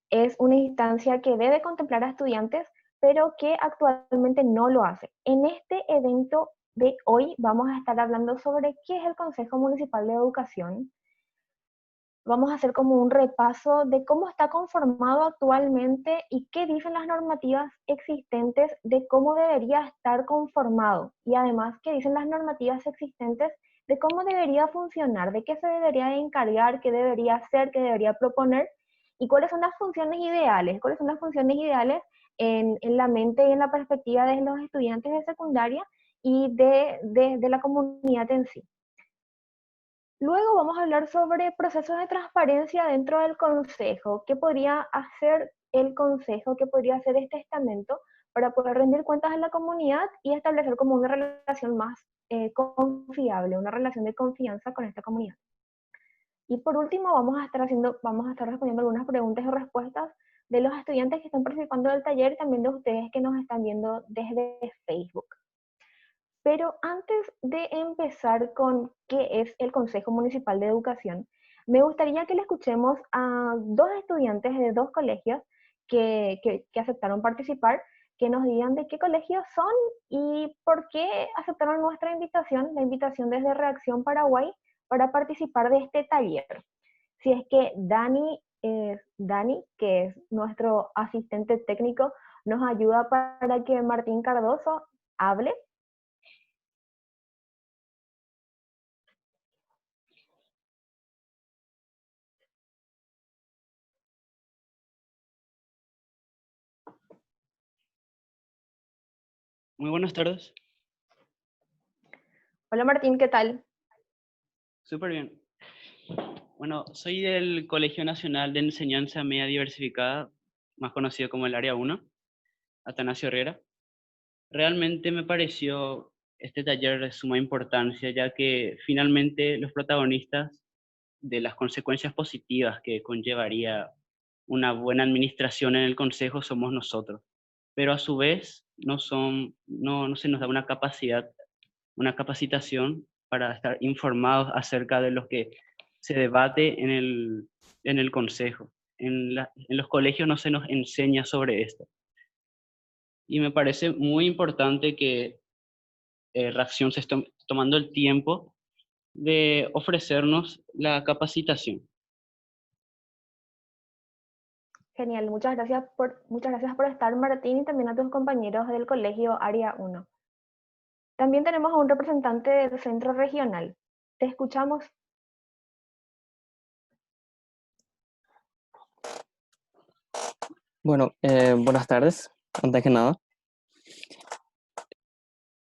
es una instancia que debe contemplar a estudiantes, pero que actualmente no lo hace. En este evento de hoy vamos a estar hablando sobre qué es el Consejo Municipal de Educación. Vamos a hacer como un repaso de cómo está conformado actualmente y qué dicen las normativas existentes de cómo debería estar conformado, y además qué dicen las normativas existentes de cómo debería funcionar, de qué se debería encargar, qué debería hacer, qué debería proponer y cuáles son las funciones ideales, en la mente y en la perspectiva de los estudiantes de secundaria y de la comunidad en sí. Luego vamos a hablar sobre procesos de transparencia dentro del consejo. ¿Qué podría hacer el consejo? ¿Qué podría hacer este estamento para poder rendir cuentas a la comunidad y establecer como una relación más confiable, una relación de confianza con esta comunidad? Y por último vamos a estar respondiendo algunas preguntas y respuestas de los estudiantes que están participando del taller y también de ustedes que nos están viendo desde Facebook. Pero antes de empezar con qué es el Consejo Municipal de Educación, me gustaría que le escuchemos a dos estudiantes de dos colegios que aceptaron participar, que nos digan de qué colegios son y por qué aceptaron nuestra invitación, la invitación desde Reacción Paraguay, para participar de este taller. Si es que Dani, que es nuestro asistente técnico, nos ayuda para que Martín Cardoso hable. Muy buenas tardes. Hola Martín, ¿qué tal? Súper bien. Bueno, soy del Colegio Nacional de Enseñanza Media Diversificada, más conocido como el Área 1, Atanasio Herrera. Realmente me pareció este taller de suma importancia, ya que finalmente los protagonistas de las consecuencias positivas que conllevaría una buena administración en el consejo somos nosotros. Pero a su vez no se nos da una capacitación para estar informados acerca de lo que se debate en el consejo. En los colegios no se nos enseña sobre esto. Y me parece muy importante que Reacción se esté tomando el tiempo de ofrecernos la capacitación. Genial, muchas gracias por estar, Martín, y también a tus compañeros del colegio Área 1. También tenemos a un representante del centro regional. Te escuchamos. Bueno, buenas tardes, antes que nada.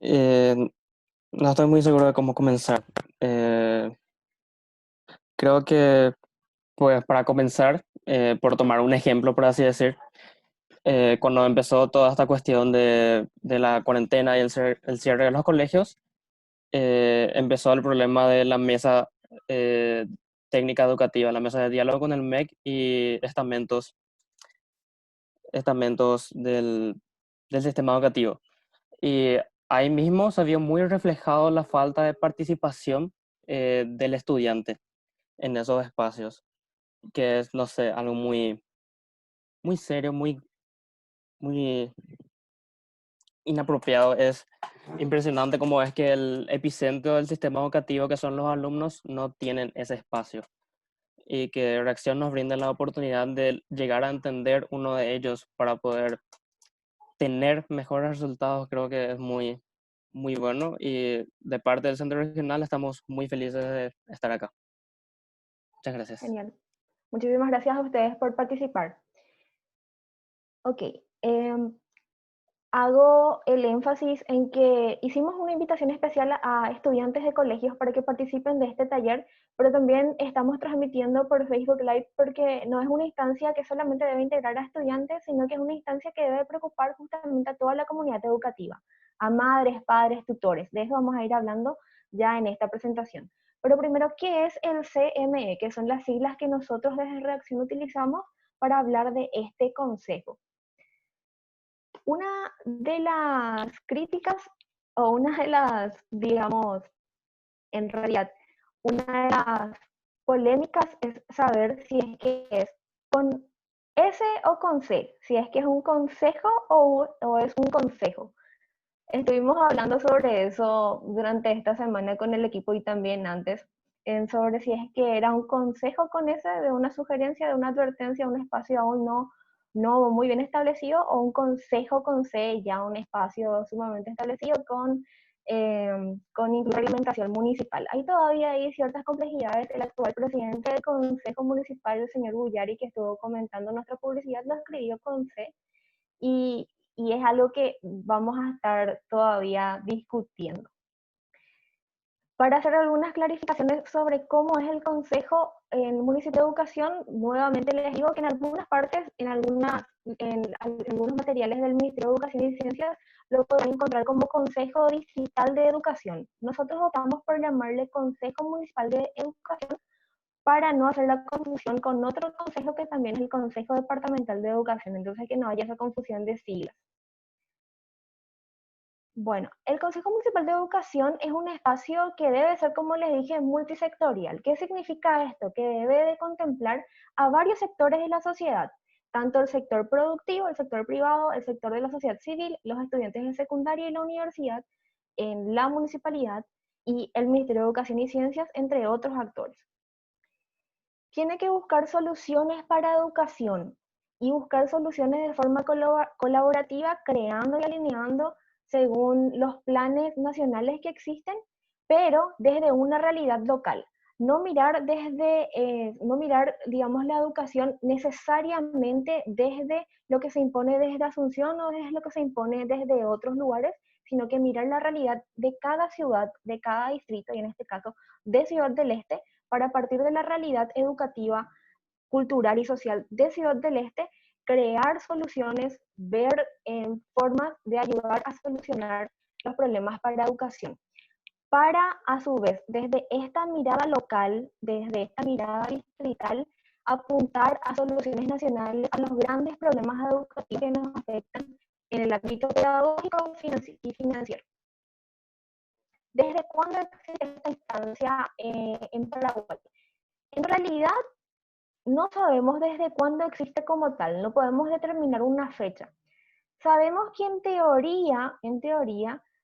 Eh, no estoy muy seguro de cómo comenzar. Eh, Creo que, pues, para comenzar, por tomar un ejemplo, por así decir, cuando empezó toda esta cuestión de la cuarentena y el cierre de los colegios, empezó el problema de la mesa eh, técnica educativa, la mesa de diálogo con el MEC y estamentos del sistema educativo. Y ahí mismo se vio muy reflejado la falta de participación del estudiante en esos espacios, que es, no sé, algo muy serio, muy inapropiado. Es impresionante cómo es que el epicentro del sistema educativo, que son los alumnos, no tienen ese espacio. Y que Reacción nos brinda la oportunidad de llegar a entender uno de ellos para poder tener mejores resultados, creo que es muy bueno, y de parte del Centro Regional estamos muy felices de estar acá. Muchas gracias. Genial. Muchísimas gracias a ustedes por participar. Ok, hago el énfasis en que hicimos una invitación especial a estudiantes de colegios para que participen de este taller, pero también estamos transmitiendo por Facebook Live porque no es una instancia que solamente debe integrar a estudiantes, sino que es una instancia que debe preocupar justamente a toda la comunidad educativa, a madres, padres, tutores. De eso vamos a ir hablando ya en esta presentación. Pero primero, ¿qué es el CME? Que son las siglas que nosotros desde Reacción utilizamos para hablar de este consejo. Una de las críticas o una de las, digamos, en realidad, una de las polémicas es saber si es que es con S o con C, si es que es un consejo o es un consejo. Estuvimos hablando sobre eso durante esta semana con el equipo y también antes, sobre si es que era un consejo con ese, de una sugerencia, de una advertencia, un espacio aún no muy bien establecido, o un consejo con C, ya un espacio sumamente establecido con incluso reglamentación municipal. Hay todavía hay ciertas complejidades. El actual presidente del Consejo Municipal, el señor Bullari, que estuvo comentando nuestra publicidad, lo escribió con C, y, y es algo que vamos a estar todavía discutiendo. Para hacer algunas clarificaciones sobre cómo es el Consejo en el Municipio de Educación, nuevamente les digo que en algunas partes, en algunos materiales del Ministerio de Educación y Ciencias, lo pueden encontrar como Consejo Distrital de Educación. Nosotros optamos por llamarle Consejo Municipal de Educación para no hacer la confusión con otro consejo que también es el Consejo Departamental de Educación, entonces que no haya esa confusión de siglas. Bueno, el Consejo Municipal de Educación es un espacio que debe ser, como les dije, multisectorial. ¿Qué significa esto? Que debe de contemplar a varios sectores de la sociedad, tanto el sector productivo, el sector privado, el sector de la sociedad civil, los estudiantes de secundaria y la universidad, en la municipalidad y el Ministerio de Educación y Ciencias, entre otros actores. Tiene que buscar soluciones para educación y buscar soluciones de forma colaborativa, creando y alineando según los planes nacionales que existen, pero desde una realidad local. No mirar digamos, la educación necesariamente desde lo que se impone desde Asunción o desde lo que se impone desde otros lugares, sino que mirar la realidad de cada ciudad, de cada distrito, y en este caso de Ciudad del Este, para partir de la realidad educativa, cultural y social de Ciudad del Este, crear soluciones, ver formas de ayudar a solucionar los problemas para educación. Para, a su vez, desde esta mirada local, desde esta mirada distrital, apuntar a soluciones nacionales a los grandes problemas educativos que nos afectan en el ámbito pedagógico y financiero. ¿Desde cuándo existe esta instancia en Paraguay? En realidad, no sabemos desde cuándo existe como tal, no podemos determinar una fecha. Sabemos que en teoría,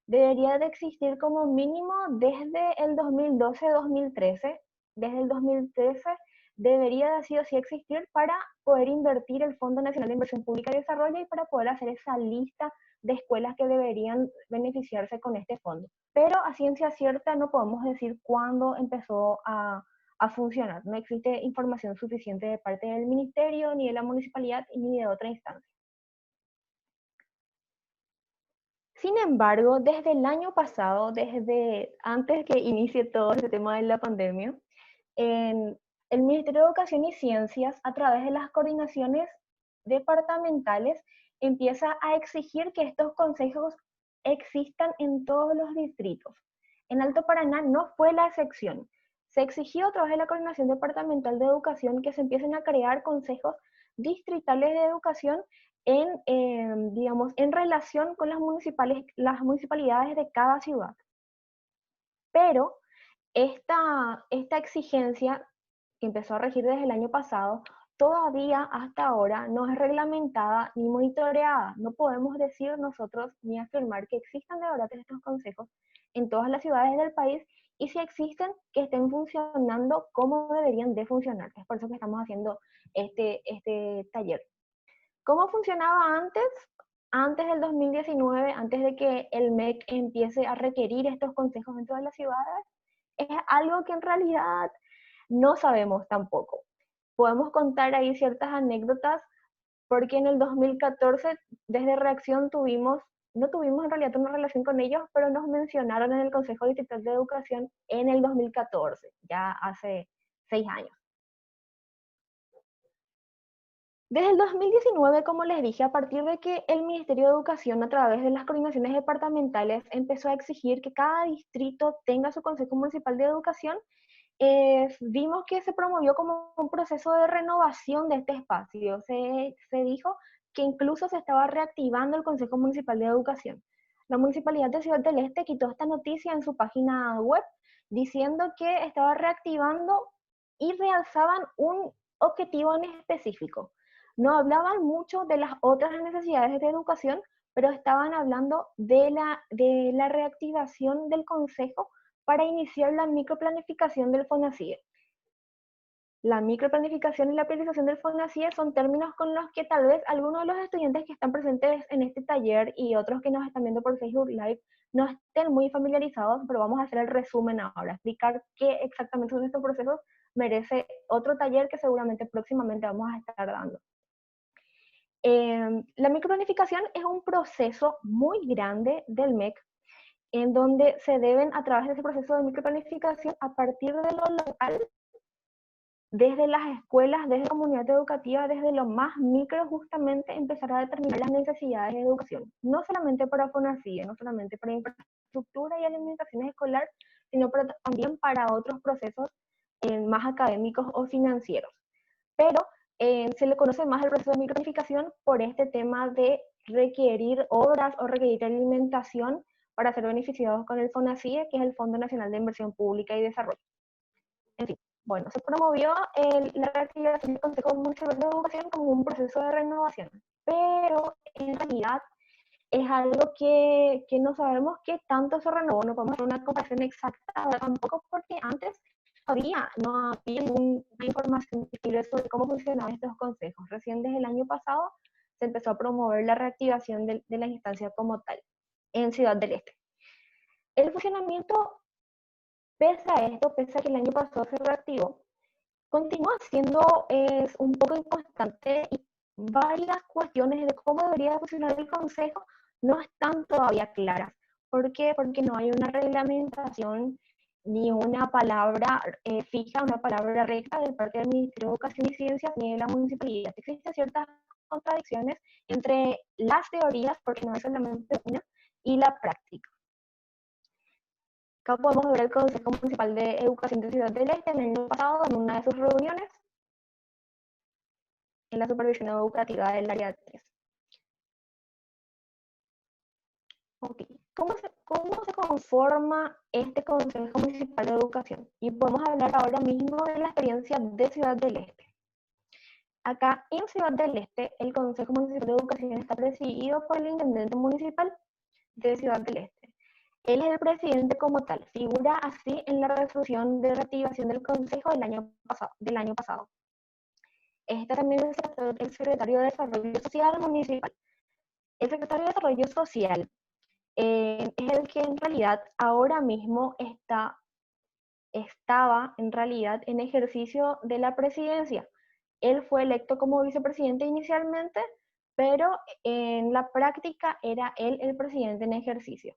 debería de existir como mínimo desde el 2012-2013. Desde el 2013 debería de sí o sí existir para poder invertir el Fondo Nacional de Inversión Pública y Desarrollo y para poder hacer esa lista de escuelas que deberían beneficiarse con este fondo. Pero a ciencia cierta no podemos decir cuándo empezó a funcionar. No existe información suficiente de parte del ministerio, ni de la municipalidad, ni de otra instancia. Sin embargo, desde el año pasado, desde antes que inicie todo este tema de la pandemia, el Ministerio de Educación y Ciencias, a través de las coordinaciones departamentales, empieza a exigir que estos consejos existan en todos los distritos. En Alto Paraná no fue la excepción. Se exigió a través de la Coordinación Departamental de Educación que se empiecen a crear consejos distritales de educación digamos, en relación con las municipalidades de cada ciudad. Pero esta exigencia, que empezó a regir desde el año pasado, todavía hasta ahora no es reglamentada ni monitoreada. No podemos decir nosotros ni afirmar que existan de verdad estos consejos en todas las ciudades del país, y si existen, que estén funcionando como deberían de funcionar. Es por eso que estamos haciendo este taller. ¿Cómo funcionaba antes? Antes del 2019, antes de que el MEC empiece a requerir estos consejos dentro de las ciudades, es algo que en realidad no sabemos tampoco. Podemos contar ahí ciertas anécdotas, porque en el 2014, desde Reacción, no tuvimos en realidad una relación con ellos, pero nos mencionaron en el Consejo Distrital de Educación en el 2014, ya hace 6 años. Desde el 2019, como les dije, a partir de que el Ministerio de Educación, a través de las coordinaciones departamentales, empezó a exigir que cada distrito tenga su Consejo Municipal de Educación, vimos que se promovió como un proceso de renovación de este espacio. Se dijo que incluso se estaba reactivando el Consejo Municipal de Educación. La Municipalidad de Ciudad del Este quitó esta noticia en su página web, diciendo que estaba reactivando, y realzaban un objetivo en específico: No hablaban mucho de las otras necesidades de educación, pero estaban hablando de la reactivación del consejo para iniciar la microplanificación del FONACIE. La microplanificación y la priorización del FONACIE son términos con los que tal vez algunos de los estudiantes que están presentes en este taller y otros que nos están viendo por Facebook Live no estén muy familiarizados, pero vamos a hacer el resumen ahora, explicar qué exactamente son estos procesos, merece otro taller que seguramente próximamente vamos a estar dando. La microplanificación es un proceso muy grande del MEC, en donde se deben, a través de ese proceso de microplanificación, a partir de lo local, desde las escuelas, desde la comunidad educativa, desde lo más micro, justamente empezar a determinar las necesidades de educación, no solamente para FONACIE, no solamente para infraestructura y alimentación escolar, sino también para otros procesos más académicos o financieros. Pero se le conoce más el proceso de microplanificación por este tema de requerir obras o requerir alimentación para ser beneficiados con el FONACIE, que es el Fondo Nacional de Inversión Pública y Desarrollo. En fin, bueno, se promovió la reactivación del Consejo Municipal de Educación como un proceso de renovación, pero en realidad es algo que no sabemos qué tanto se renovó, no podemos hacer una comparación exacta tampoco, porque antes no había ninguna información disponible sobre cómo funcionaban estos consejos. Recién desde el año pasado se empezó a promover la reactivación de la instancia como tal en Ciudad del Este. El funcionamiento, pese a esto, pese a que el año pasado se reactivó, continúa siendo un poco inconstante y varias cuestiones de cómo debería funcionar el consejo no están todavía claras. ¿Por qué? Porque no hay una reglamentación ni una palabra fija, una palabra recta de parte del Ministerio de Educación y Ciencias ni de la municipalidad. Existen ciertas contradicciones entre las teorías, porque no es solamente una, y la práctica. Acá podemos ver el Consejo Municipal de Educación de Ciudad del Este en el año pasado, en una de sus reuniones, en la supervisión educativa del área 3. Okay. ¿Cómo se conforma este Consejo Municipal de Educación? Y podemos hablar ahora mismo de la experiencia de Ciudad del Este. Acá en Ciudad del Este, el Consejo Municipal de Educación está presidido por el Intendente Municipal de Ciudad del Este. Él es el presidente como tal, figura así en la resolución de reactivación del Consejo del año pasado. Está también el secretario de Desarrollo Social municipal. El secretario de Desarrollo Social es el que en realidad ahora mismo estaba en realidad en ejercicio de la presidencia. Él fue electo como vicepresidente inicialmente, pero en la práctica era él el presidente en ejercicio.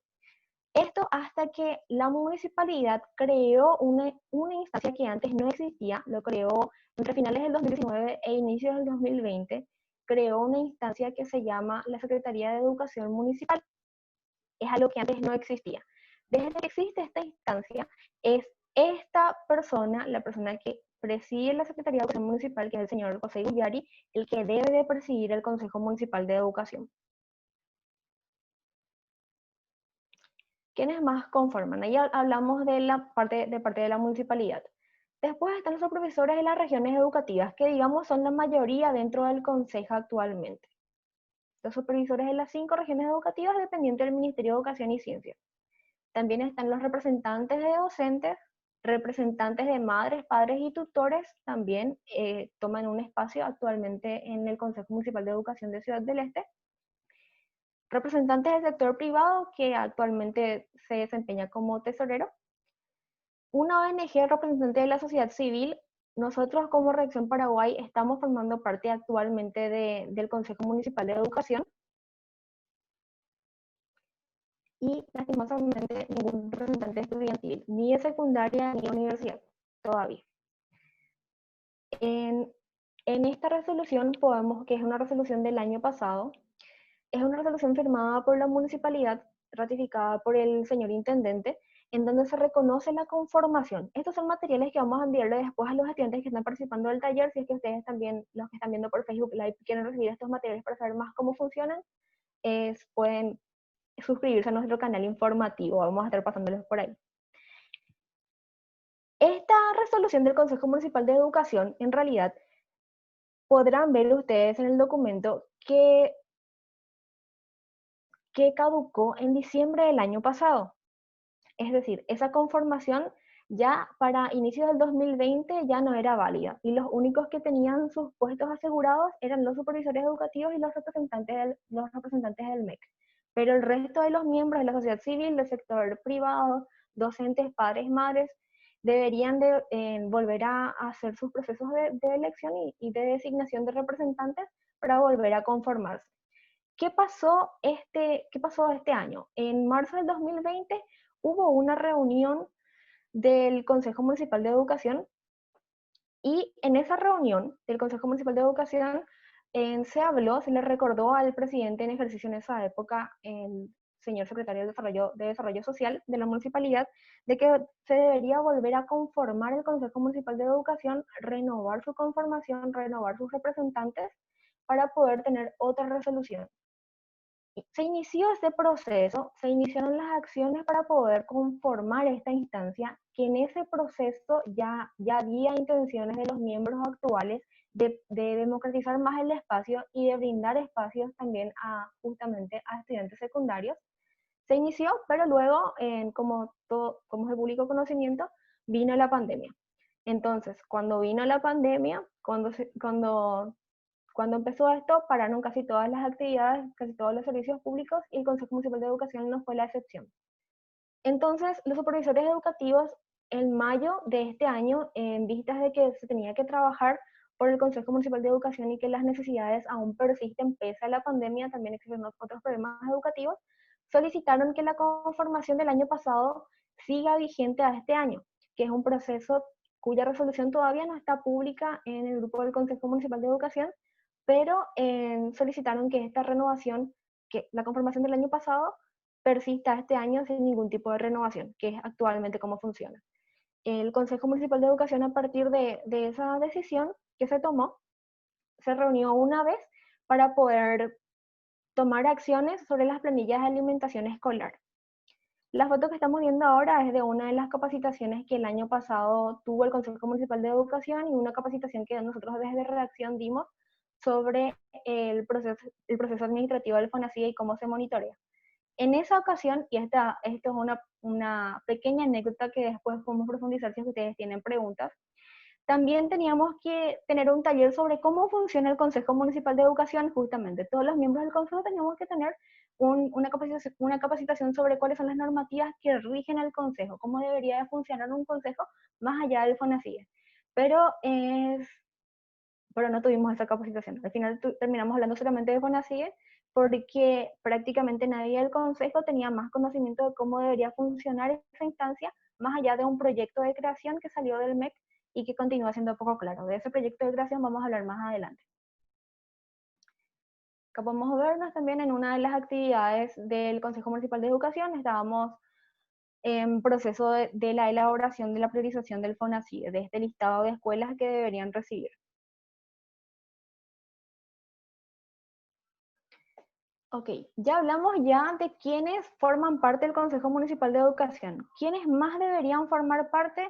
Esto hasta que la municipalidad creó una instancia que antes no existía, lo creó entre finales del 2019 e inicios del 2020, creó una instancia que se llama la Secretaría de Educación Municipal. Es algo que antes no existía. Desde que existe esta instancia, es esta persona, la persona que preside la Secretaría de Educación Municipal, que es el señor José Gullari, el que debe de presidir el Consejo Municipal de Educación. ¿Quiénes más conforman? Ahí hablamos de parte de la municipalidad. Después están los supervisores de las regiones educativas, que digamos son la mayoría dentro del consejo actualmente. Los supervisores de las 5 regiones educativas dependientes del Ministerio de Educación y Ciencia. También están los representantes de docentes, representantes de madres, padres y tutores, también toman un espacio actualmente en el Consejo Municipal de Educación de Ciudad del Este. Representantes del sector privado, que actualmente se desempeña como tesorero. Una ONG representante de la sociedad civil. Nosotros como Reacción Paraguay estamos formando parte actualmente del Consejo Municipal de Educación. Y lastimosamente ningún representante estudiantil, ni de secundaria ni de universidad, todavía. En esta resolución podemos, que es una resolución del año pasado, es una resolución firmada por la municipalidad, ratificada por el señor intendente, en donde se reconoce la conformación. Estos son materiales que vamos a enviarle después a los estudiantes que están participando del taller. Si es que ustedes también, los que están viendo por Facebook Live, quieren recibir estos materiales para saber más cómo funcionan, pueden suscribirse a nuestro canal informativo. Vamos a estar pasándolos por ahí. Esta resolución del Consejo Municipal de Educación, en realidad, podrán ver ustedes en el documento que caducó en diciembre del año pasado. Es decir, esa conformación ya para inicios del 2020 ya no era válida y los únicos que tenían sus puestos asegurados eran los supervisores educativos y los representantes del MEC. Pero el resto de los miembros de la sociedad civil, del sector privado, docentes, padres, madres, deberían de volver a hacer sus procesos de elección y de designación de representantes para volver a conformarse. ¿Qué pasó este año? En marzo del 2020 hubo una reunión del Consejo Municipal de Educación y en esa reunión del Consejo Municipal de Educación se le recordó al presidente en ejercicio en esa época, el señor secretario de Desarrollo Social de la municipalidad, de que se debería volver a conformar el Consejo Municipal de Educación, renovar su conformación, renovar sus representantes para poder tener otra resolución. Se inició este proceso, se iniciaron las acciones para poder conformar esta instancia, que en ese proceso ya había intenciones de los miembros actuales de democratizar más el espacio y de brindar espacios también justamente a estudiantes secundarios. Se inició, pero luego, como es de público conocimiento, vino la pandemia. Entonces, cuando vino la pandemia, cuando empezó esto, pararon casi todas las actividades, casi todos los servicios públicos y el Consejo Municipal de Educación no fue la excepción. Entonces, los supervisores educativos en mayo de este año, en vistas de que se tenía que trabajar por el Consejo Municipal de Educación y que las necesidades aún persisten pese a la pandemia, también existen otros problemas educativos, solicitaron que la conformación del año pasado siga vigente a este año, que es un proceso cuya resolución todavía no está pública en el grupo del Consejo Municipal de Educación, pero solicitaron que esta renovación, que la conformación del año pasado, persista este año sin ningún tipo de renovación, que es actualmente cómo funciona. El Consejo Municipal de Educación, a partir de esa decisión que se tomó, se reunió una vez para poder tomar acciones sobre las planillas de alimentación escolar. La foto que estamos viendo ahora es de una de las capacitaciones que el año pasado tuvo el Consejo Municipal de Educación y una capacitación que nosotros desde redacción dimos sobre el proceso administrativo del FONACIE y cómo se monitorea. En esa ocasión, y esto es una pequeña anécdota que después podemos profundizar si ustedes tienen preguntas, también teníamos que tener un taller sobre cómo funciona el Consejo Municipal de Educación, justamente. Todos los miembros del Consejo teníamos que tener una capacitación sobre cuáles son las normativas que rigen al Consejo, cómo debería de funcionar un Consejo más allá del FONACIE. Pero no tuvimos esa capacitación. Al final terminamos hablando solamente de FONACIE porque prácticamente nadie del Consejo tenía más conocimiento de cómo debería funcionar esa instancia, más allá de un proyecto de creación que salió del MEC y que continúa siendo poco claro. De ese proyecto de creación vamos a hablar más adelante. Acá podemos vernos también en una de las actividades del Consejo Municipal de Educación. Estábamos en proceso de la elaboración de la priorización del FONACIE, de este listado de escuelas que deberían recibir. Ok, ya hablamos ya de quiénes forman parte del Consejo Municipal de Educación. ¿Quiénes más deberían formar parte?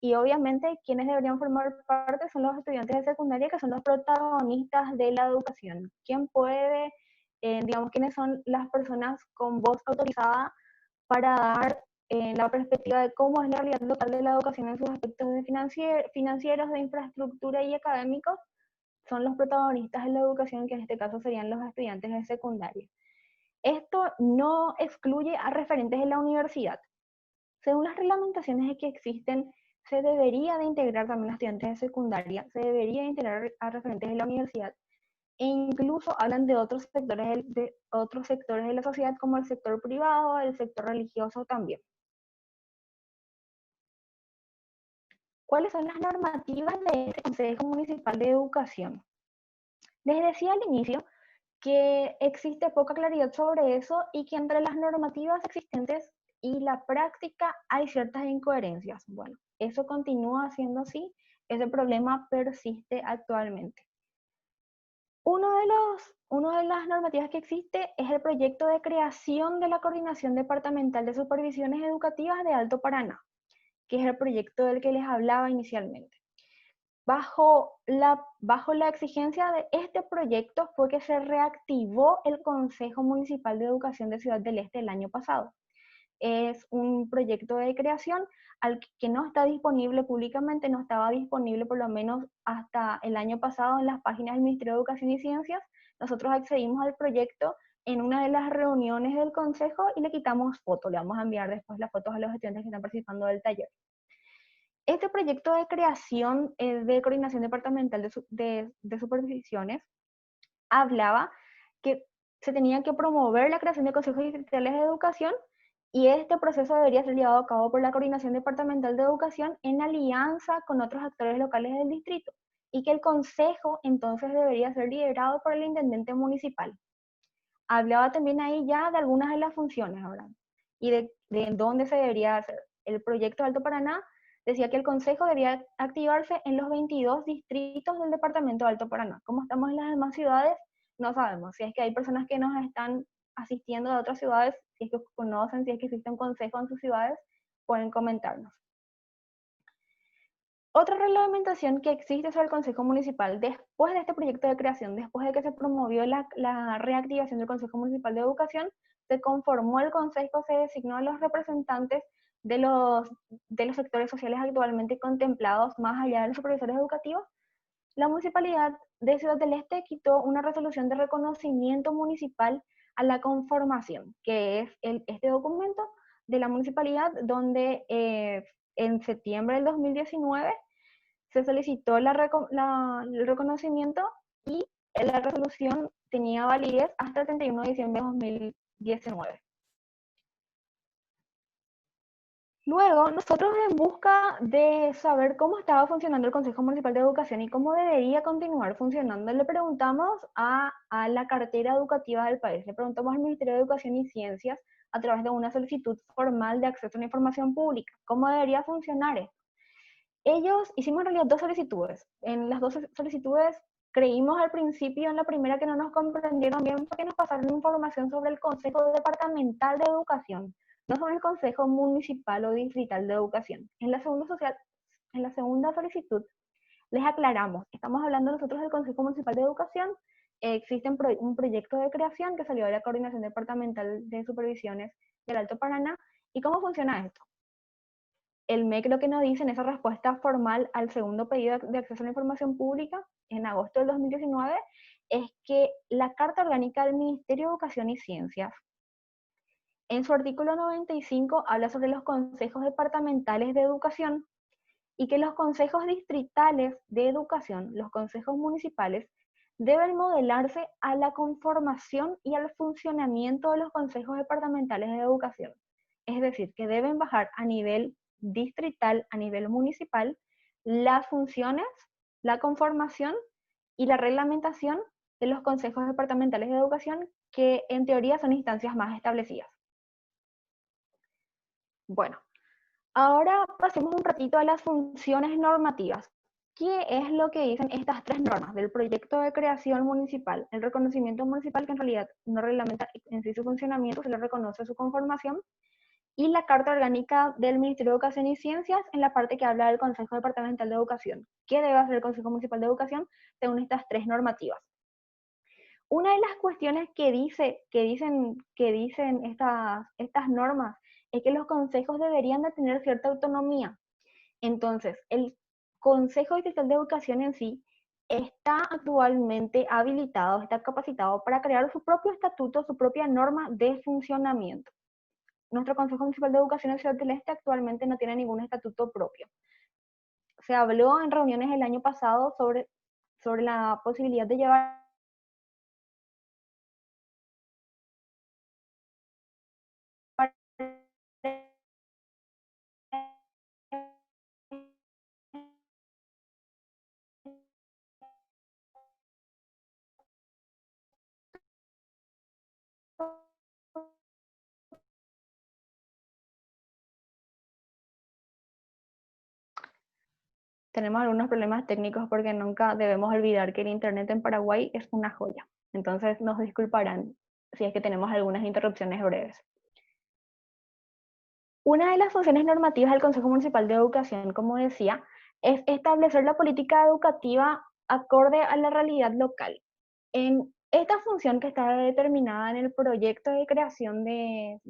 Y obviamente quienes deberían formar parte son los estudiantes de secundaria, que son los protagonistas de la educación. ¿Quién puede, quiénes son las personas con voz autorizada para dar la perspectiva de cómo es la realidad local de la educación en sus aspectos financieros, de infraestructura y académicos? Son los protagonistas de la educación, que en este caso serían los estudiantes de secundaria. Esto no excluye a referentes de la universidad. Según las reglamentaciones que existen, se debería de integrar también a estudiantes de secundaria, se debería de integrar a referentes de la universidad, e incluso hablan de otros sectores de la sociedad, como el sector privado, el sector religioso también. ¿Cuáles son las normativas de este Consejo Municipal de Educación? Les decía al inicio que existe poca claridad sobre eso y que entre las normativas existentes y la práctica hay ciertas incoherencias. Bueno, eso continúa siendo así, ese problema persiste actualmente. Una de las normativas que existe es el proyecto de creación de la Coordinación Departamental de Supervisiones Educativas de Alto Paraná, que es el proyecto del que les hablaba inicialmente. bajo la exigencia de este proyecto fue que se reactivó el Consejo Municipal de Educación de Ciudad del Este el año pasado. Es un proyecto de creación al que no está disponible públicamente, no estaba disponible por lo menos hasta el año pasado en las páginas del Ministerio de Educación y Ciencias. Nosotros accedimos al proyecto en una de las reuniones del consejo y le quitamos foto. Le vamos a enviar después las fotos a los estudiantes que están participando del taller. Este proyecto de creación de coordinación departamental de supervisiones hablaba que se tenía que promover la creación de consejos distritales de educación y este proceso debería ser llevado a cabo por la Coordinación Departamental de Educación en alianza con otros actores locales del distrito y que el consejo entonces debería ser liderado por el intendente municipal. Hablaba también ahí ya de algunas de las funciones, ¿verdad? Y de dónde se debería hacer. El proyecto de Alto Paraná decía que el consejo debía activarse en los 22 distritos del departamento de Alto Paraná. Como estamos en las demás ciudades, no sabemos. Si es que hay personas que nos están asistiendo de otras ciudades, si es que conocen, si es que existe un consejo en sus ciudades, pueden comentarnos. Otra reglamentación que existe sobre el Consejo Municipal después de este proyecto de creación, después de que se promovió la reactivación del Consejo Municipal de Educación, se conformó el Consejo, se designó a los representantes de los sectores sociales actualmente contemplados más allá de los supervisores educativos. La Municipalidad de Ciudad del Este quitó una resolución de reconocimiento municipal a la conformación, que es este documento de la Municipalidad donde en septiembre del 2019 se solicitó el reconocimiento y la resolución tenía validez hasta el 31 de diciembre de 2019. Luego, nosotros en busca de saber cómo estaba funcionando el Consejo Municipal de Educación y cómo debería continuar funcionando, le preguntamos a la cartera educativa del país, le preguntamos al Ministerio de Educación y Ciencias a través de una solicitud formal de acceso a la información pública, cómo debería funcionar esto. Ellos hicimos en realidad dos solicitudes. En las dos solicitudes creímos al principio en la primera que no nos comprendieron bien porque nos pasaron información sobre el Consejo Departamental de Educación, no sobre el Consejo Municipal o Distrital de Educación. En la segunda solicitud les aclaramos, estamos hablando nosotros del Consejo Municipal de Educación, existe un proyecto de creación que salió de la Coordinación Departamental de Supervisiones del Alto Paraná. ¿Y cómo funciona esto? El MEC lo que nos dice en esa respuesta formal al segundo pedido de acceso a la información pública en agosto del 2019 es que la Carta Orgánica del Ministerio de Educación y Ciencias, en su artículo 95, habla sobre los consejos departamentales de educación y que los consejos distritales de educación, los consejos municipales, deben modelarse a la conformación y al funcionamiento de los consejos departamentales de educación. Es decir, que deben bajar a nivel distrital, a nivel municipal, las funciones, la conformación y la reglamentación de los consejos departamentales de educación, que en teoría son instancias más establecidas. Bueno, ahora pasemos un ratito a las funciones normativas. ¿Qué es lo que dicen estas tres normas del proyecto de creación municipal? El reconocimiento municipal, que en realidad no reglamenta en sí su funcionamiento, se le reconoce su conformación, y la Carta Orgánica del Ministerio de Educación y Ciencias en la parte que habla del Consejo Departamental de Educación. ¿Qué debe hacer el Consejo Municipal de Educación según estas tres normativas? Una de las cuestiones que dicen estas normas es que los consejos deberían de tener cierta autonomía. Entonces, el Consejo Distrital de Educación en sí está actualmente habilitado, está capacitado para crear su propio estatuto, su propia norma de funcionamiento. Nuestro Consejo Municipal de Educación en Ciudad del Este actualmente no tiene ningún estatuto propio. Se habló en reuniones el año pasado sobre la posibilidad de llevar tenemos algunos problemas técnicos porque nunca debemos olvidar que el internet en Paraguay es una joya. Entonces nos disculparán si es que tenemos algunas interrupciones breves. Una de las funciones normativas del Consejo Municipal de Educación, como decía, es establecer la política educativa acorde a la realidad local. En esta función que está determinada en el proyecto de creación de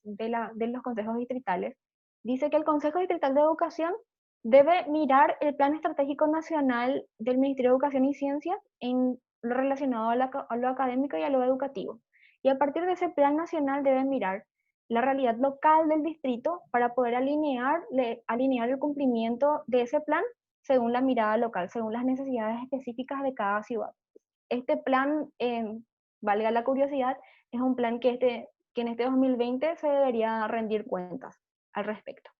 los consejos distritales, dice que el Consejo Distrital de Educación debe mirar el Plan Estratégico Nacional del Ministerio de Educación y Ciencias en lo relacionado a lo académico y a lo educativo. Y a partir de ese plan nacional debe mirar la realidad local del distrito para poder alinear el cumplimiento de ese plan según la mirada local, según las necesidades específicas de cada ciudad. Este plan, valga la curiosidad, es un plan que en este 2020 se debería rendir cuentas al respecto.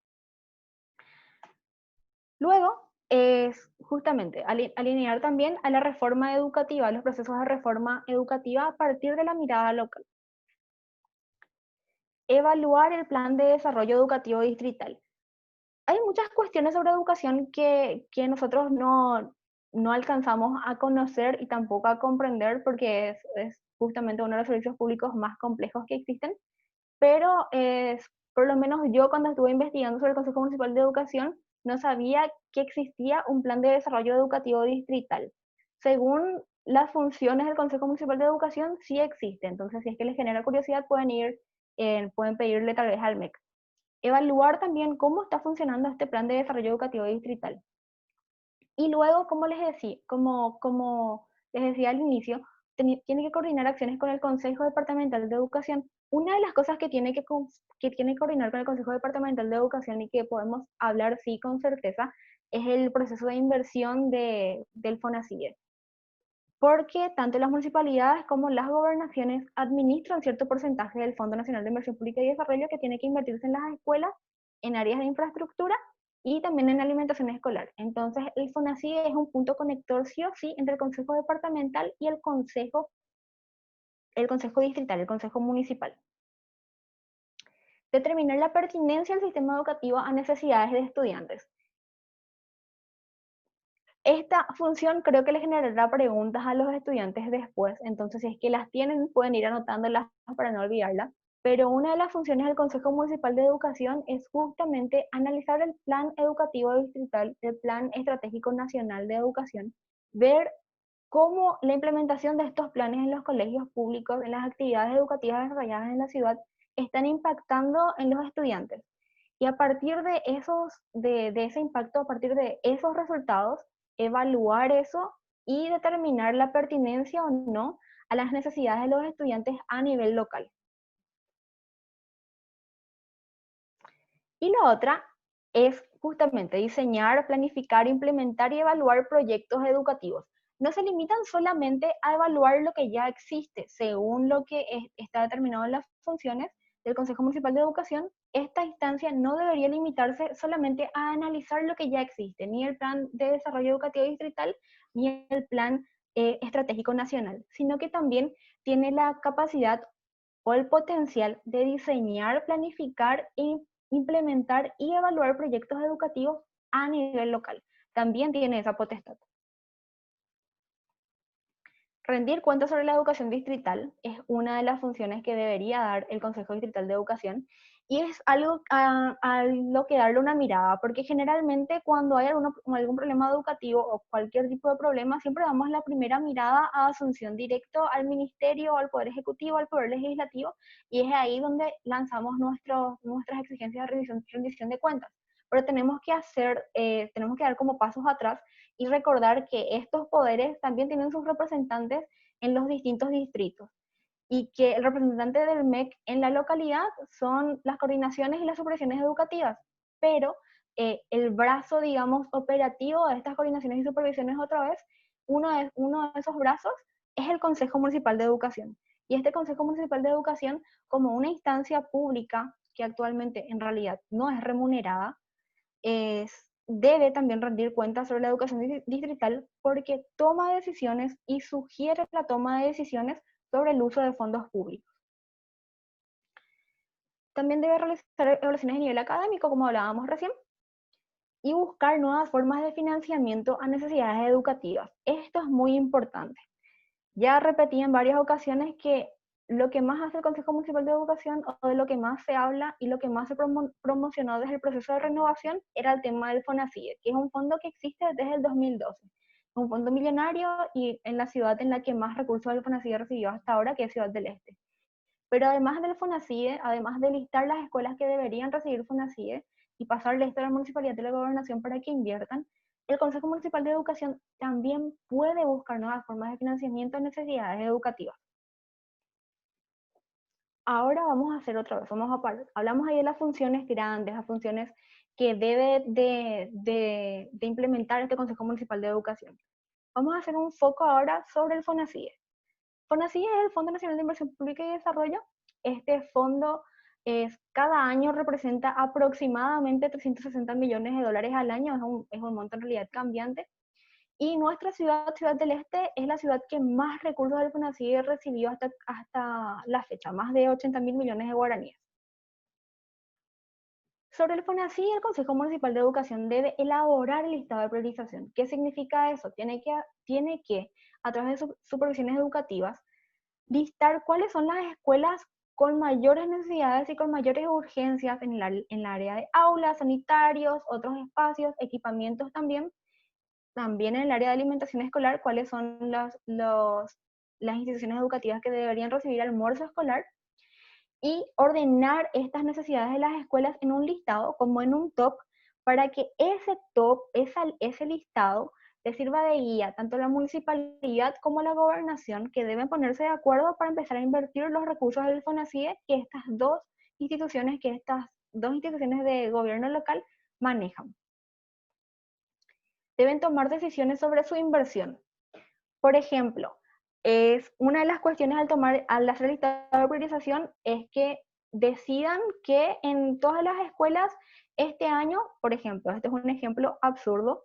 Luego es justamente alinear también a la reforma educativa, a los procesos de reforma educativa a partir de la mirada local. Evaluar el plan de desarrollo educativo distrital. Hay muchas cuestiones sobre educación que nosotros no alcanzamos a conocer y tampoco a comprender porque es justamente uno de los servicios públicos más complejos que existen, pero por lo menos yo cuando estuve investigando sobre el Consejo Municipal de Educación no sabía que existía un plan de desarrollo educativo distrital. Según las funciones del Consejo Municipal de Educación, sí existe, entonces si es que les genera curiosidad pueden pedirle tal vez al MEC. Evaluar también cómo está funcionando este plan de desarrollo educativo distrital. Y luego, como les decía al inicio, tiene que coordinar acciones con el Consejo Departamental de Educación. Una de las cosas que tiene que coordinar con el Consejo Departamental de Educación y que podemos hablar sí con certeza es el proceso de inversión del FONACIE. Porque tanto las municipalidades como las gobernaciones administran cierto porcentaje del Fondo Nacional de Inversión Pública y Desarrollo que tiene que invertirse en las escuelas, en áreas de infraestructura y también en alimentación escolar. Entonces, el FONACIE es un punto conector sí o sí entre el Consejo Departamental y el Consejo Distrital, el Consejo Municipal. Determinar la pertinencia del sistema educativo a necesidades de estudiantes. Esta función creo que le generará preguntas a los estudiantes después, entonces si es que las tienen pueden ir anotándolas para no olvidarlas. Pero una de las funciones del Consejo Municipal de Educación es justamente analizar el plan educativo distrital, el Plan Estratégico Nacional de Educación, ver cómo la implementación de estos planes en los colegios públicos, en las actividades educativas desarrolladas en la ciudad, están impactando en los estudiantes. Y a partir de ese impacto, a partir de esos resultados, evaluar eso y determinar la pertinencia o no a las necesidades de los estudiantes a nivel local. Y la otra es justamente diseñar, planificar, implementar y evaluar proyectos educativos. No se limitan solamente a evaluar lo que ya existe, según lo que está determinado en las funciones del Consejo Municipal de Educación. Esta instancia no debería limitarse solamente a analizar lo que ya existe, ni el Plan de Desarrollo Educativo Distrital, ni el Plan Estratégico Nacional, sino que también tiene la capacidad o el potencial de diseñar, planificar e implementar y evaluar proyectos educativos a nivel local. También tiene esa potestad. Rendir cuentas sobre la educación distrital es una de las funciones que debería dar el Consejo Distrital de Educación y es algo a lo que darle una mirada, porque generalmente cuando hay algún problema educativo o cualquier tipo de problema, siempre damos la primera mirada a asunción directo al Ministerio, al Poder Ejecutivo, al Poder Legislativo, y es ahí donde lanzamos nuestras exigencias de rendición de cuentas. Pero tenemos que dar como pasos atrás y recordar que estos poderes también tienen sus representantes en los distintos distritos y que el representante del MEC en la localidad son las coordinaciones y las supervisiones educativas, pero el brazo, digamos, operativo de estas coordinaciones y supervisiones otra vez, uno de esos brazos es el Consejo Municipal de Educación. Y este Consejo Municipal de Educación, como una instancia pública que actualmente en realidad no es remunerada, debe también rendir cuentas sobre la educación distrital porque toma decisiones y sugiere la toma de decisiones sobre el uso de fondos públicos. También debe realizar evaluaciones a nivel académico, como hablábamos recién, y buscar nuevas formas de financiamiento a necesidades educativas. Esto es muy importante. Ya repetí en varias ocasiones que lo que más hace el Consejo Municipal de Educación, o de lo que más se habla y lo que más se promocionó desde el proceso de renovación, era el tema del FONACIE, que es un fondo que existe desde el 2012. Un fondo millonario y en la ciudad en la que más recursos del FONACIE recibió hasta ahora, que es Ciudad del Este. Pero además del FONACIE, además de listar las escuelas que deberían recibir FONACIE y pasarle esto a la municipalidad de la gobernación para que inviertan, el Consejo Municipal de Educación también puede buscar nuevas formas de financiamiento a necesidades educativas. Ahora vamos a hacer otra vez, hablamos ahí de las funciones grandes, las funciones que debe de implementar este Consejo Municipal de Educación. Vamos a hacer un foco ahora sobre el FONACIE. FONACIE es el Fondo Nacional de Inversión Pública y Desarrollo. Este fondo cada año representa aproximadamente 360 millones de dólares al año, es un monto en realidad cambiante. Y nuestra ciudad, Ciudad del Este, es la ciudad que más recursos del FONACIE recibió hasta la fecha, más de 80.000 millones de guaraníes. Sobre el FONACIE, el Consejo Municipal de Educación debe elaborar el listado de priorización. ¿Qué significa eso? Tiene que, a través de supervisiones educativas, listar cuáles son las escuelas con mayores necesidades y con mayores urgencias en el área de aulas, sanitarios, otros espacios, equipamientos también en el área de alimentación escolar, cuáles son las instituciones educativas que deberían recibir almuerzo escolar, y ordenar estas necesidades de las escuelas en un listado, como en un top, para que ese top, ese listado, le sirva de guía tanto a la municipalidad como a la gobernación, que deben ponerse de acuerdo para empezar a invertir los recursos del FONACIE que estas dos instituciones de gobierno local manejan. Deben tomar decisiones sobre su inversión. Por ejemplo, una de las cuestiones al hacer el listado de priorización es que decidan que en todas las escuelas este año, por ejemplo, este es un ejemplo absurdo,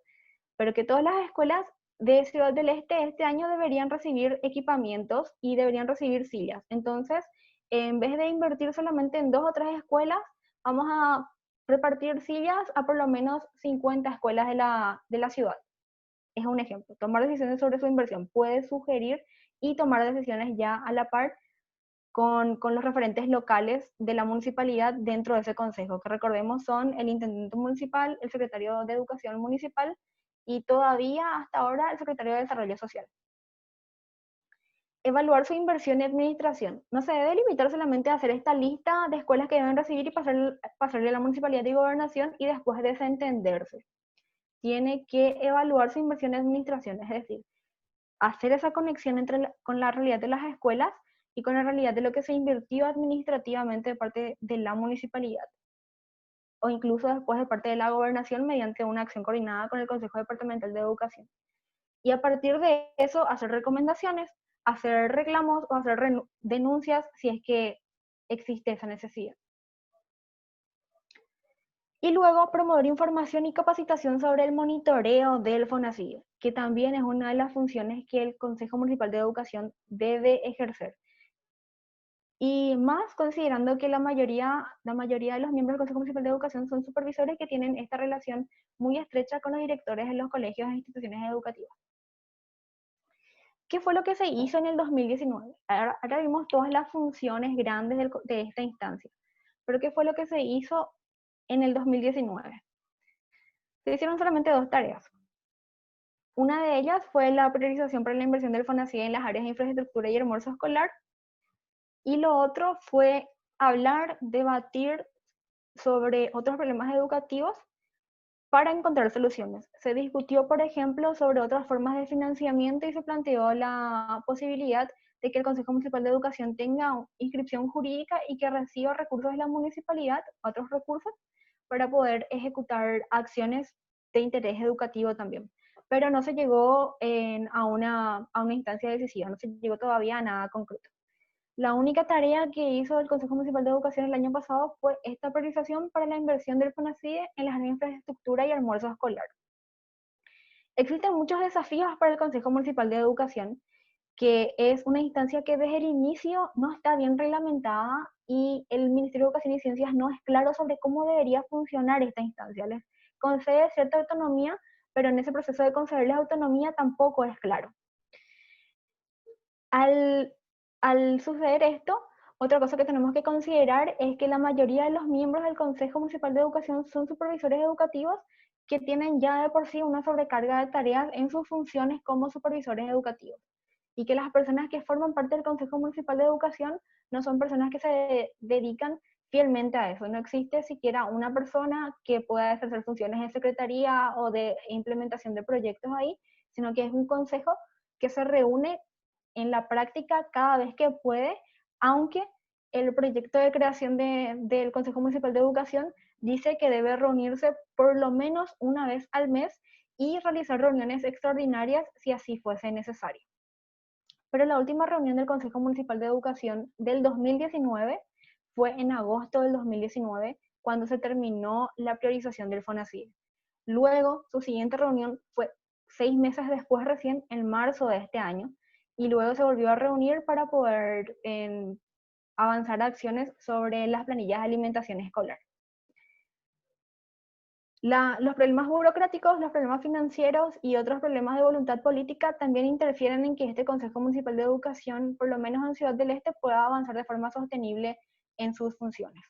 pero que todas las escuelas de Ciudad del Este año deberían recibir equipamientos y deberían recibir sillas. Entonces, en vez de invertir solamente en 2 o 3 escuelas, vamos a repartir sillas a por lo menos 50 escuelas de la ciudad. Es un ejemplo. Tomar decisiones sobre su inversión puede sugerir y tomar decisiones ya a la par con los referentes locales de la municipalidad dentro de ese consejo, que recordemos son el intendente municipal, el secretario de Educación municipal y todavía hasta ahora el secretario de Desarrollo Social. Evaluar su inversión y administración. No se debe limitar solamente a hacer esta lista de escuelas que deben recibir y pasarle a la municipalidad y gobernación y después desentenderse. Tiene que evaluar su inversión y administración, es decir, hacer esa conexión con la realidad de las escuelas y con la realidad de lo que se invirtió administrativamente de parte de la municipalidad, o incluso después de parte de la gobernación mediante una acción coordinada con el Consejo Departamental de Educación. Y a partir de eso, hacer recomendaciones, hacer reclamos o hacer denuncias si es que existe esa necesidad. Y luego promover información y capacitación sobre el monitoreo del FONACIE, que también es una de las funciones que el Consejo Municipal de Educación debe ejercer. Y más considerando que la mayoría de los miembros del Consejo Municipal de Educación son supervisores que tienen esta relación muy estrecha con los directores de los colegios e instituciones educativas. ¿Qué fue lo que se hizo en el 2019? Ahora vimos todas las funciones grandes de esta instancia, pero ¿qué fue lo que se hizo en el 2019? Se hicieron solamente 2 tareas. Una de ellas fue la priorización para la inversión del FONACIE en las áreas de infraestructura y almuerzo escolar, y lo otro fue hablar, debatir sobre otros problemas educativos para encontrar soluciones. Se discutió, por ejemplo, sobre otras formas de financiamiento y se planteó la posibilidad de que el Consejo Municipal de Educación tenga inscripción jurídica y que reciba recursos de la municipalidad, otros recursos, para poder ejecutar acciones de interés educativo también. Pero no se llegó a una instancia decisiva, no se llegó todavía a nada concreto. La única tarea que hizo el Consejo Municipal de Educación el año pasado fue esta priorización para la inversión del FONACIE en las áreas de infraestructura y almuerzo escolar. Existen muchos desafíos para el Consejo Municipal de Educación, que es una instancia que desde el inicio no está bien reglamentada y el Ministerio de Educación y Ciencias no es claro sobre cómo debería funcionar esta instancia. Les concede cierta autonomía, pero en ese proceso de concederles autonomía tampoco es claro. Al Al suceder esto, otra cosa que tenemos que considerar es que la mayoría de los miembros del Consejo Municipal de Educación son supervisores educativos que tienen ya de por sí una sobrecarga de tareas en sus funciones como supervisores educativos. Y que las personas que forman parte del Consejo Municipal de Educación no son personas que se dedican fielmente a eso. No existe siquiera una persona que pueda ejercer funciones de secretaría o de implementación de proyectos ahí, sino que es un consejo que se reúne en la práctica cada vez que puede, aunque el proyecto de creación del Consejo Municipal de Educación dice que debe reunirse por lo menos una vez al mes y realizar reuniones extraordinarias si así fuese necesario. Pero la última reunión del Consejo Municipal de Educación del 2019 fue en agosto del 2019, cuando se terminó la priorización del FONACYT. Luego, su siguiente reunión fue 6 meses después, recién en marzo de este año, y luego se volvió a reunir para poder avanzar acciones sobre las planillas de alimentación escolar. Los problemas burocráticos, los problemas financieros y otros problemas de voluntad política también interfieren en que este Consejo Municipal de Educación, por lo menos en Ciudad del Este, pueda avanzar de forma sostenible en sus funciones.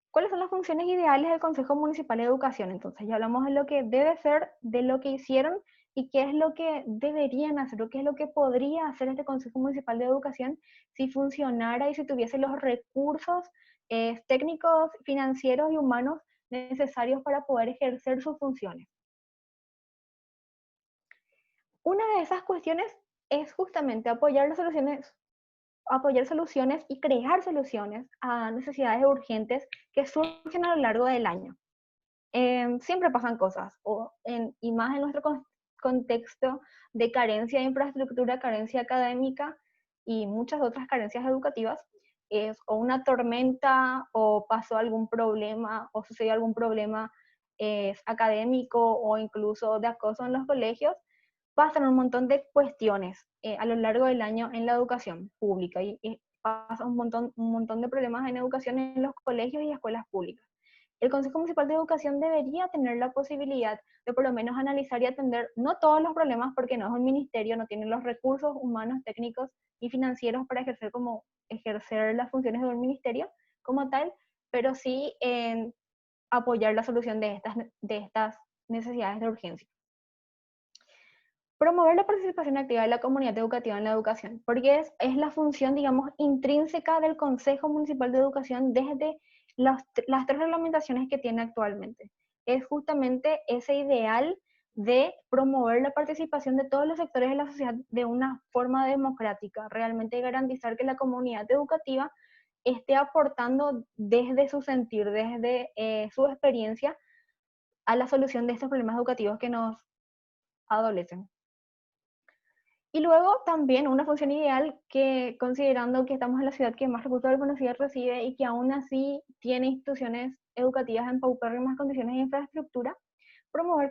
¿Cuáles son las funciones ideales del Consejo Municipal de Educación? Entonces ya hablamos de lo que debe ser, de lo que hicieron y qué es lo que deberían hacer o qué es lo que podría hacer este Consejo Municipal de Educación si funcionara y si tuviese los recursos técnicos, financieros y humanos necesarios para poder ejercer sus funciones. Una de esas cuestiones es justamente apoyar soluciones y crear soluciones a necesidades urgentes que surgen a lo largo del año. Siempre pasan cosas, y más en nuestro contexto de carencia de infraestructura, carencia académica y muchas otras carencias educativas, es o una tormenta, o pasó algún problema, o sucedió algún problema académico, o incluso de acoso en los colegios. Pasan un montón de cuestiones a lo largo del año en la educación pública, y pasa un montón de problemas en educación en los colegios y escuelas públicas. El Consejo Municipal de Educación debería tener la posibilidad de por lo menos analizar y atender no todos los problemas, porque no es un ministerio, no tiene los recursos humanos, técnicos y financieros para ejercer las funciones de un ministerio como tal, pero sí apoyar la solución de estas necesidades de urgencia. Promover la participación activa de la comunidad educativa en la educación, porque es la función, digamos, intrínseca del Consejo Municipal de Educación desde las 3 reglamentaciones que tiene actualmente. Es justamente ese ideal de promover la participación de todos los sectores de la sociedad de una forma democrática, realmente garantizar que la comunidad educativa esté aportando desde su sentir, desde su experiencia, a la solución de estos problemas educativos que nos adolecen. Y luego también una función ideal que, considerando que estamos en la ciudad que más recursos del FONACYT recibe y que aún así tiene instituciones educativas en paupérrimas condiciones de infraestructura, promover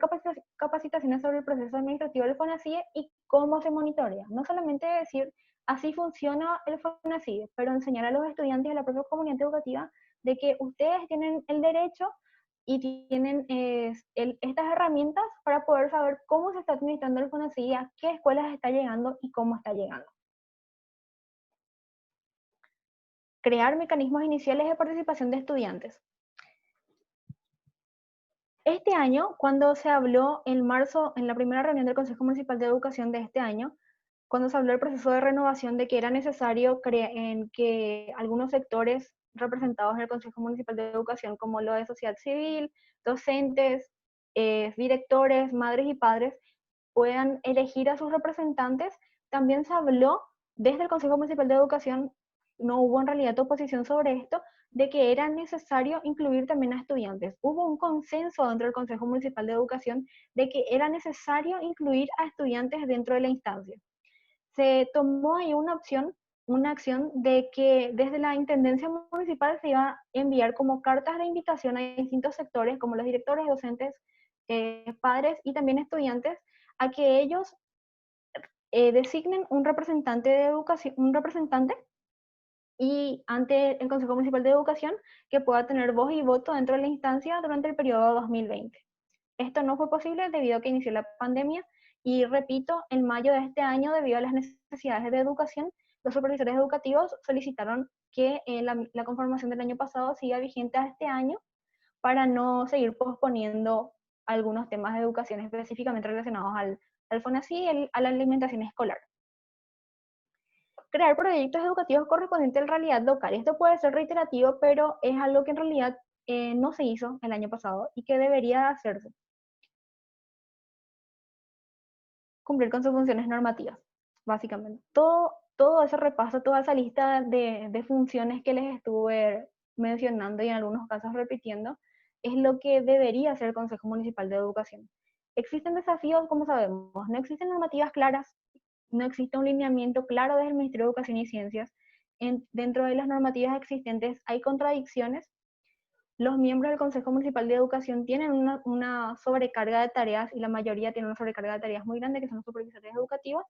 capacitaciones sobre el proceso administrativo del FONACYT y cómo se monitorea. No solamente decir, así funciona el FONACYT, pero enseñar a los estudiantes y a la propia comunidad educativa de que ustedes tienen el derecho y tienen estas herramientas para poder saber cómo se está administrando el FONACYT, a qué escuelas está llegando y cómo está llegando. Crear mecanismos iniciales de participación de estudiantes. Este año, cuando se habló en marzo, en la primera reunión del Consejo Municipal de Educación de este año, cuando se habló del proceso de renovación, de que era necesario que algunos sectores representados en el Consejo Municipal de Educación, como lo de sociedad civil, docentes, directores, madres y padres, puedan elegir a sus representantes, también se habló desde el Consejo Municipal de Educación, no hubo en realidad oposición sobre esto, de que era necesario incluir también a estudiantes. Hubo un consenso dentro del Consejo Municipal de Educación de que era necesario incluir a estudiantes dentro de la instancia. Se tomó ahí una acción de que desde la Intendencia Municipal se iba a enviar como cartas de invitación a distintos sectores, como los directores, docentes, padres y también estudiantes, a que ellos designen un representante de educación, y ante el Consejo Municipal de Educación que pueda tener voz y voto dentro de la instancia durante el periodo 2020. Esto no fue posible debido a que inició la pandemia Y repito, en mayo de este año, debido a las necesidades de educación, los supervisores educativos solicitaron que la conformación del año pasado siga vigente a este año para no seguir posponiendo algunos temas de educación específicamente relacionados al FONASI y a la alimentación escolar. Crear proyectos educativos correspondientes a la realidad local. Esto puede ser reiterativo, pero es algo que en realidad no se hizo el año pasado y que debería hacerse. Cumplir con sus funciones normativas, básicamente. Todo ese repaso, toda esa lista de funciones que les estuve mencionando y en algunos casos repitiendo, es lo que debería hacer el Consejo Municipal de Educación. Existen desafíos, como sabemos, no existen normativas claras, no existe un lineamiento claro desde el Ministerio de Educación y Ciencias. Dentro de las normativas existentes hay contradicciones. Los miembros del Consejo Municipal de Educación tienen una sobrecarga de tareas y la mayoría tiene una sobrecarga de tareas muy grande, que son los supervisores educativos,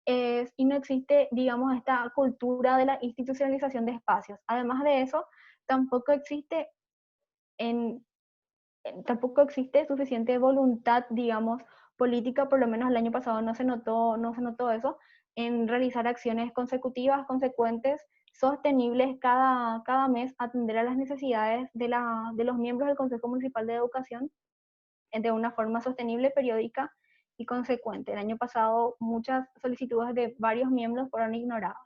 y no existe, digamos, esta cultura de la institucionalización de espacios. Además de eso, tampoco existe tampoco existe suficiente voluntad, digamos, política, por lo menos el año pasado no se notó eso, en realizar acciones consecutivas, consecuentes, sostenibles cada mes, atender a las necesidades de los miembros del Consejo Municipal de Educación de una forma sostenible, periódica y consecuente. El año pasado muchas solicitudes de varios miembros fueron ignoradas.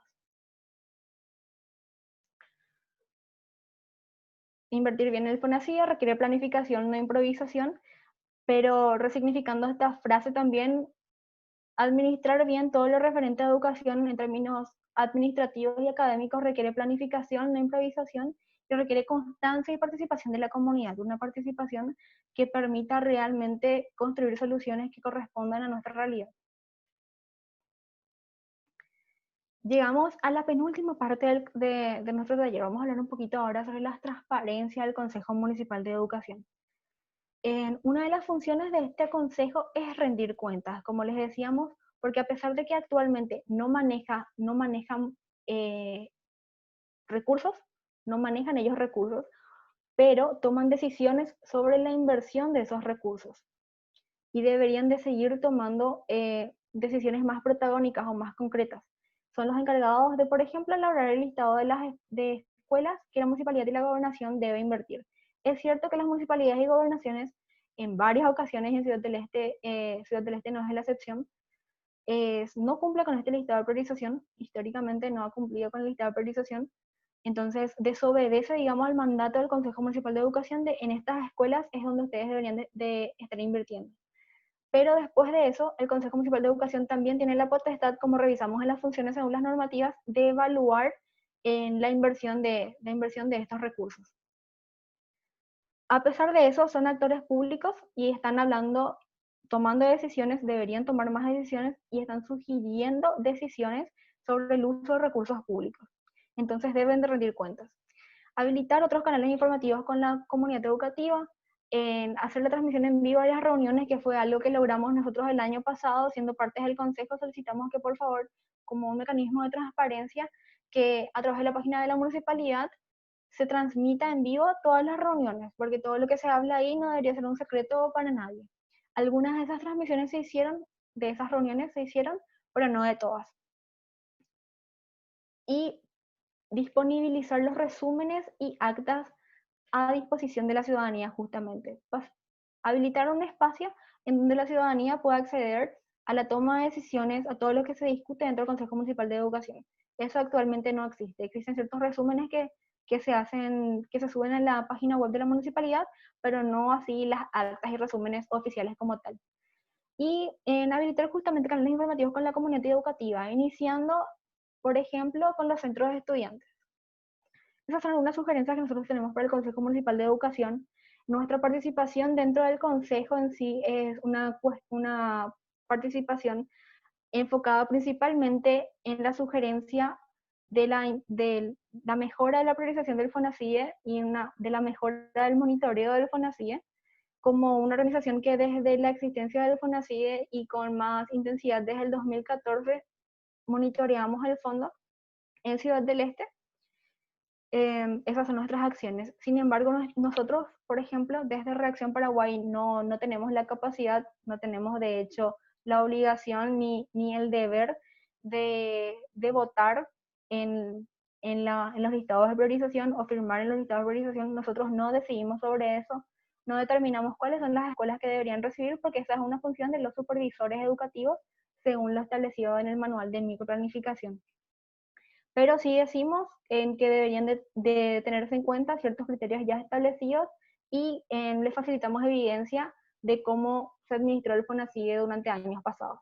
Invertir bien en el FONASIE requiere planificación, no improvisación, pero resignificando esta frase también, administrar bien todo lo referente a educación en términos administrativos y académicos requiere planificación, no improvisación, y requiere constancia y participación de la comunidad, una participación que permita realmente construir soluciones que correspondan a nuestra realidad. Llegamos a la penúltima parte de nuestro taller. Vamos a hablar un poquito ahora sobre la transparencia del Consejo Municipal de Educación. Una de las funciones de este consejo es rendir cuentas, como les decíamos, porque a pesar de que actualmente no manejan recursos, no manejan ellos recursos, pero toman decisiones sobre la inversión de esos recursos y deberían de seguir tomando decisiones más protagónicas o más concretas. Son los encargados de, por ejemplo, elaborar el listado de escuelas que la municipalidad y la gobernación debe invertir. Es cierto que las municipalidades y gobernaciones en varias ocasiones en Ciudad del Este no es la excepción, no cumple con este listado de priorización, históricamente no ha cumplido con el listado de priorización, entonces desobedece, digamos, al mandato del Consejo Municipal de Educación de en estas escuelas es donde ustedes deberían de estar invirtiendo. Pero después de eso, el Consejo Municipal de Educación también tiene la potestad, como revisamos en las funciones según las normativas, de evaluar en la inversión de estos recursos. A pesar de eso, son actores públicos y están tomando decisiones, deberían tomar más decisiones y están sugiriendo decisiones sobre el uso de recursos públicos. Entonces deben de rendir cuentas. Habilitar otros canales informativos con la comunidad educativa, en hacer la transmisión en vivo de las reuniones, que fue algo que logramos nosotros el año pasado, siendo partes del consejo, solicitamos que por favor, como un mecanismo de transparencia, que a través de la página de la municipalidad se transmita en vivo todas las reuniones, porque todo lo que se habla ahí no debería ser un secreto para nadie. Algunas de esas transmisiones de esas reuniones se hicieron, pero no de todas. Y disponibilizar los resúmenes y actas a disposición de la ciudadanía, justamente. Habilitar un espacio en donde la ciudadanía pueda acceder a la toma de decisiones, a todo lo que se discute dentro del Consejo Municipal de Educación. Eso actualmente no existe. Existen ciertos resúmenes que se suben en la página web de la municipalidad, pero no así las actas y resúmenes oficiales como tal. Y en habilitar justamente canales informativos con la comunidad educativa, iniciando, por ejemplo, con los centros de estudiantes. Esas son algunas sugerencias que nosotros tenemos para el Consejo Municipal de Educación. Nuestra participación dentro del Consejo en sí es una participación enfocada principalmente en la sugerencia de la mejora de la priorización del FONASIE y de la mejora del monitoreo del FONASIE, como una organización que desde la existencia del FONASIE y con más intensidad desde el 2014 monitoreamos el fondo en Ciudad del Este. Esas son nuestras acciones. Sin embargo, nosotros, por ejemplo, desde Reacción Paraguay no tenemos la capacidad, no tenemos de hecho la obligación ni el deber de votar en los listados de priorización o firmar en los listados de priorización. Nosotros no decidimos sobre eso, no determinamos cuáles son las escuelas que deberían recibir, porque esa es una función de los supervisores educativos según lo establecido en el manual de microplanificación. Pero sí decimos en que deberían de tenerse en cuenta ciertos criterios ya establecidos y les facilitamos evidencia de cómo se administró el FONACIDE durante años pasados.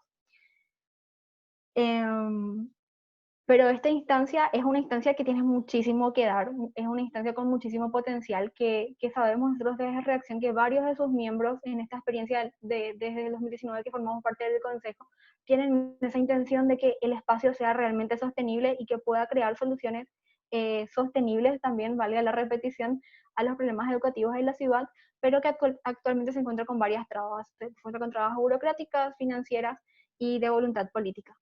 Pero esta instancia es una instancia que tiene muchísimo que dar, es una instancia con muchísimo potencial que sabemos nosotros desde Reacción que varios de sus miembros en esta experiencia desde el 2019 que formamos parte del Consejo tienen esa intención de que el espacio sea realmente sostenible y que pueda crear soluciones sostenibles, también valga la repetición, a los problemas educativos en la ciudad, pero que actualmente se encuentra con varias trabas, se encuentra con trabas burocráticas, financieras y de voluntad política.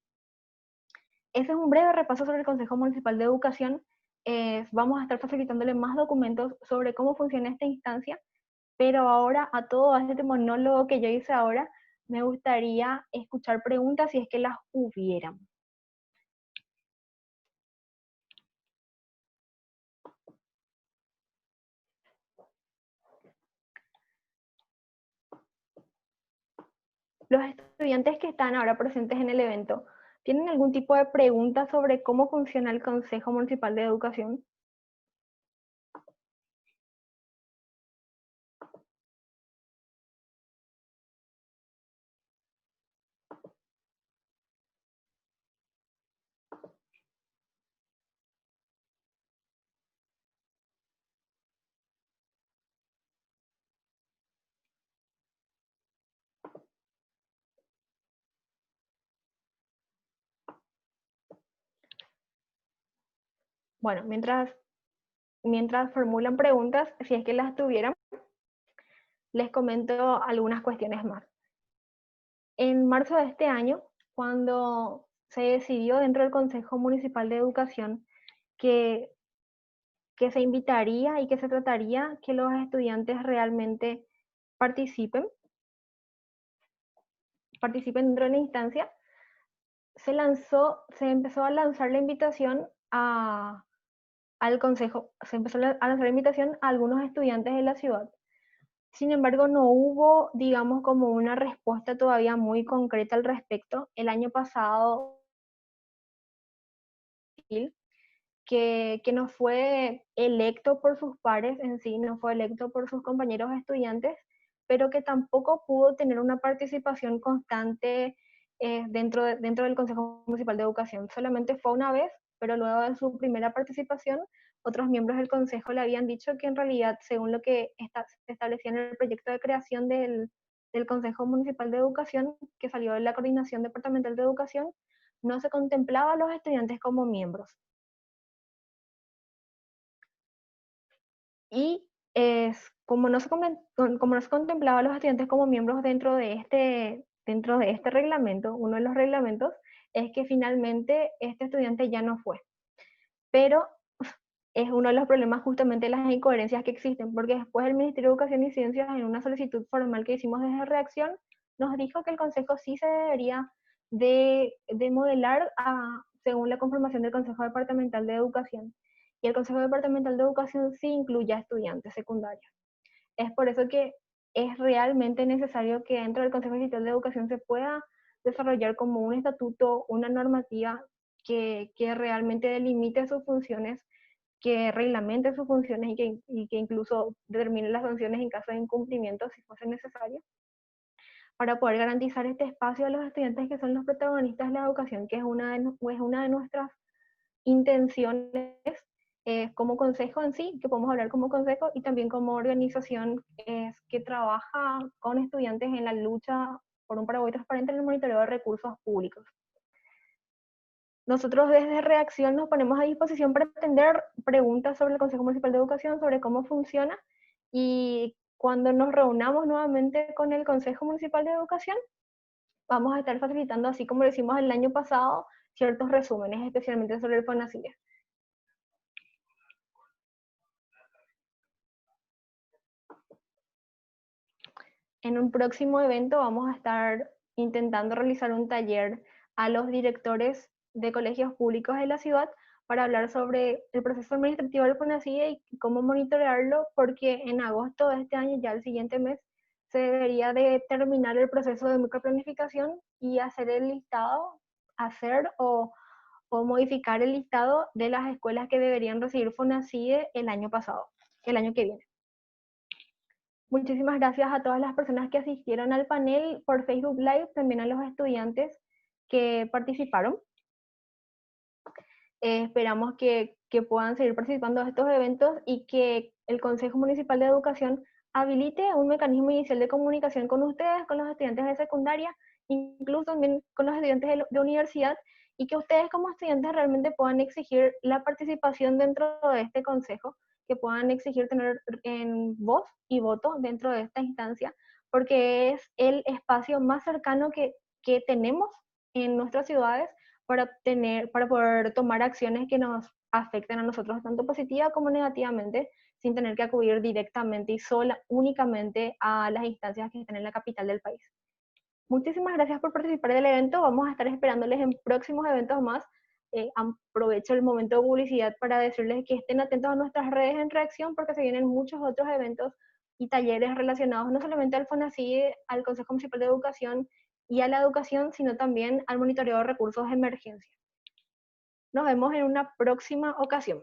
Ese es un breve repaso sobre el Consejo Municipal de Educación. Vamos a estar facilitándole más documentos sobre cómo funciona esta instancia, pero ahora a todo este monólogo que yo hice ahora, me gustaría escuchar preguntas si es que las hubieran. Los estudiantes que están ahora presentes en el evento, ¿tienen algún tipo de pregunta sobre cómo funciona el Consejo Municipal de Educación? Bueno, mientras formulan preguntas, si es que las tuvieran, les comento algunas cuestiones más. En marzo de este año, cuando se decidió dentro del Consejo Municipal de Educación que se invitaría y que se trataría que los estudiantes realmente participen dentro de la instancia, se empezó a lanzar la invitación al Consejo, se empezó a lanzar la invitación a algunos estudiantes de la ciudad. Sin embargo, no hubo, digamos, como una respuesta todavía muy concreta al respecto. El año pasado, que no fue electo por sus pares en sí, no fue electo por sus compañeros estudiantes, pero que tampoco pudo tener una participación constante dentro del Consejo Municipal de Educación. Solamente fue una vez, pero luego de su primera participación, otros miembros del Consejo le habían dicho que en realidad, según lo que se establecía en el proyecto de creación del Consejo Municipal de Educación, que salió de la Coordinación Departamental de Educación, no se contemplaba a los estudiantes como miembros. Y como no se contemplaba a los estudiantes como miembros dentro de este reglamento, uno de los reglamentos, es que finalmente este estudiante ya no fue. Pero es uno de los problemas justamente las incoherencias que existen, porque después el Ministerio de Educación y Ciencias, en una solicitud formal que hicimos desde Reacción, nos dijo que el Consejo sí se debería de modelar según la conformación del Consejo Departamental de Educación. Y el Consejo Departamental de Educación sí incluye a estudiantes secundarios. Es por eso que es realmente necesario que dentro del Consejo Distrital de Educación se pueda desarrollar como un estatuto, una normativa que realmente delimite sus funciones, que reglamente sus funciones y que incluso determine las sanciones en caso de incumplimiento si fuese necesario, para poder garantizar este espacio a los estudiantes que son los protagonistas de la educación, que es una de nuestras intenciones como consejo en sí, que podemos hablar como consejo, y también como organización que trabaja con estudiantes en la lucha por un Paraguay transparente en el monitoreo de recursos públicos. Nosotros desde Reacción nos ponemos a disposición para atender preguntas sobre el Consejo Municipal de Educación, sobre cómo funciona, y cuando nos reunamos nuevamente con el Consejo Municipal de Educación, vamos a estar facilitando, así como lo hicimos el año pasado, ciertos resúmenes, especialmente sobre el FONACIDE. En un próximo evento vamos a estar intentando realizar un taller a los directores de colegios públicos de la ciudad para hablar sobre el proceso administrativo del FONACIDE y cómo monitorearlo, porque en agosto de este año, ya el siguiente mes, se debería de terminar el proceso de microplanificación y hacer el listado, o modificar el listado de las escuelas que deberían recibir FONACIDE el año pasado, el año que viene. Muchísimas gracias a todas las personas que asistieron al panel por Facebook Live, también a los estudiantes que participaron. Esperamos que puedan seguir participando de estos eventos y que el Consejo Municipal de Educación habilite un mecanismo inicial de comunicación con ustedes, con los estudiantes de secundaria, incluso también con los estudiantes de universidad, y que ustedes como estudiantes realmente puedan exigir la participación dentro de este consejo, que puedan exigir tener en voz y voto dentro de esta instancia, porque es el espacio más cercano que tenemos en nuestras ciudades para poder tomar acciones que nos afecten a nosotros, tanto positiva como negativamente, sin tener que acudir directamente y únicamente a las instancias que están en la capital del país. Muchísimas gracias por participar del evento. Vamos a estar esperándoles en próximos eventos más. Aprovecho el momento de publicidad para decirles que estén atentos a nuestras redes en Reacción, porque se vienen muchos otros eventos y talleres relacionados no solamente al FONACIDE, al Consejo Municipal de Educación y a la educación, sino también al monitoreo de recursos de emergencia. Nos vemos en una próxima ocasión.